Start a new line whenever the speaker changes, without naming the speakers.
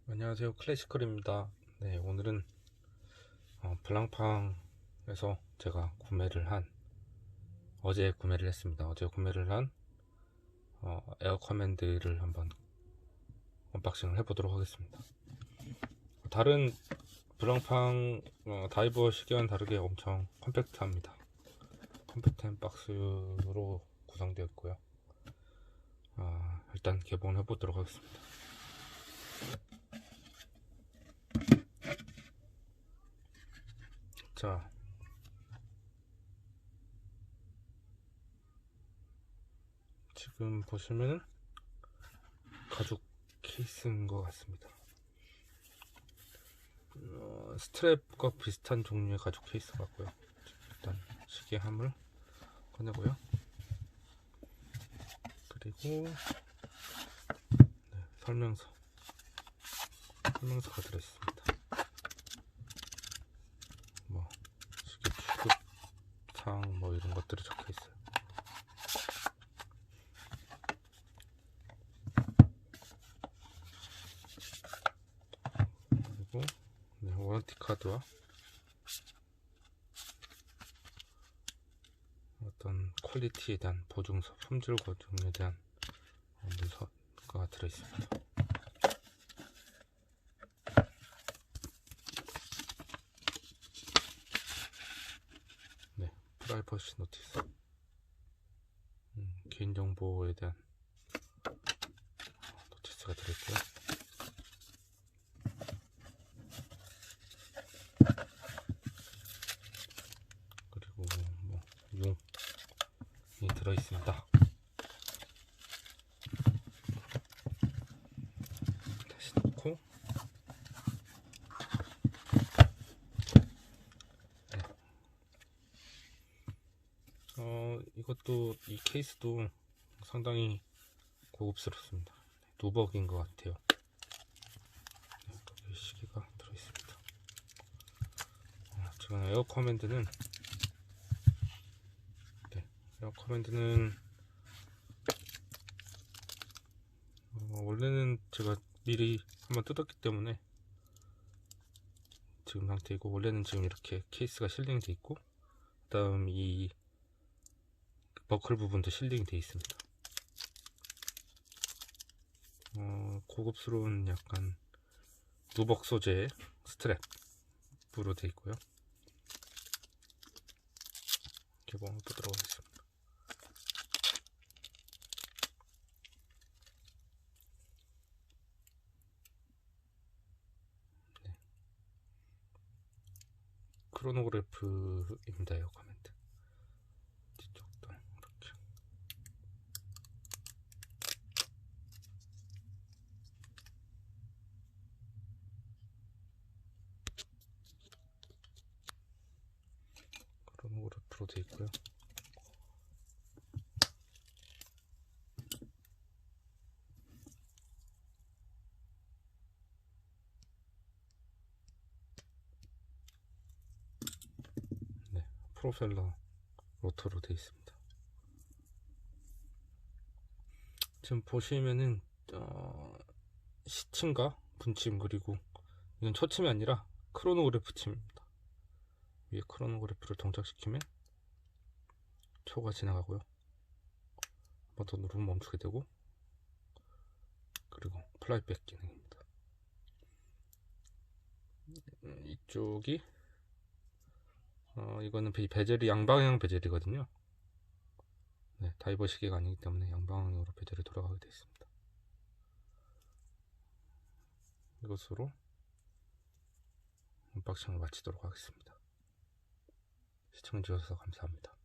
안녕하세요, 클래시컬입니다. 네, 오늘은 블랑팡에서 제가 어제 구매를 했습니다. 어제 구매를 한 에어 커맨드를 한번 언박싱을 해보도록 하겠습니다. 다른 블랑팡 다이버 시계와는 다르게 엄청 컴팩트합니다. 컴팩트한 박스로 구성되어 있고요. 일단 개봉을 해보도록 하겠습니다. 자, 지금 보시면은 가죽 케이스인 것 같습니다. 스트랩과 비슷한 종류의 가죽 케이스 같고요. 일단 시계함을 꺼내고요. 그리고 설명서가 들어있습니다. 시계 취급사항 이런 것들이 적혀 있어요. 그리고 워런티 카드와 어떤 퀄리티에 대한 보증서, 품질 보증에 대한 문서가 들어있습니다. 프라이버시 노티스, 개인정보에 대한 노티스가 들어있고요. 그리고 용이 들어있습니다. 다시 넣고 이 케이스도 상당히 고급스럽습니다. 누벅인 것 같아요. 여기 시계가 들어있습니다. 지금 에어 커맨드는 원래는 제가 미리 한번 뜯었기 때문에 지금 상태이고, 원래는 지금 이렇게 케이스가 실링이 돼 있고, 그 다음 이 버클 부분도 실링이 돼 있습니다. 고급스러운 약간 누벅 소재의 스트랩으로 돼 있고요. 개봉을 보도록 하겠습니다. 크로노그래프입니다. 에어 커맨드. 뒤쪽도 이렇게. 크로노그래프로 되어 있고요. 프로펠러 로터로 되어 있습니다. 지금 보시면은 시침과 분침, 그리고 이건 초침이 아니라 크로노그래프 침입니다. 위에 크로노그래프를 동작시키면 초가 지나가고요. 한번 더 누르면 멈추게 되고, 그리고 플라이백 기능입니다. 이쪽이 이거는 베젤이 양방향 베젤이거든요. 다이버 시계가 아니기 때문에 양방향으로 베젤이 돌아가게 되어 있습니다. 이것으로 언박싱을 마치도록 하겠습니다. 시청해주셔서 감사합니다.